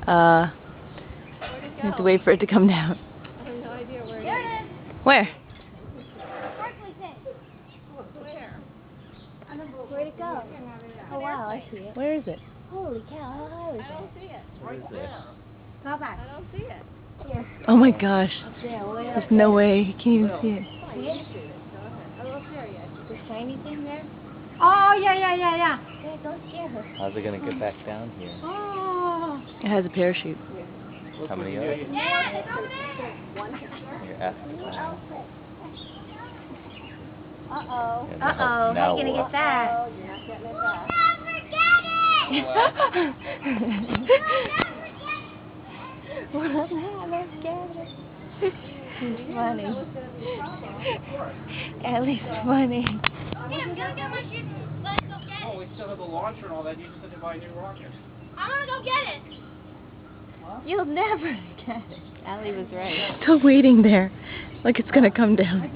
You have to wait for it to come down. I have no idea where it is. Where? Where'd it go? Oh wow, I see it. Where is it? Holy cow, how high is I don't see it. What is this? Papa. I don't see it. Here. Oh my gosh. Up there, way up There's no way. You can't even see it. See it? Oh, up there, yeah. The shiny thing there? Oh, yeah. Okay, don't scare her. How's it gonna get back down here? Oh. It has a parachute. How many are there? Yeah, it's over there. You're asking. Uh-oh. Yeah, now- Uh-oh. How now are you going to what? get that? Oh, you're not getting it back. We'll never get it. It's funny. Ellie's funny. Kim, go get my shit. Let's go get Oh, it. we still have the launcher and all that. You just have to buy a new rocket. I'm gonna go get it. You'll never get it. Ellie was right. Still waiting there. Like it's gonna come down.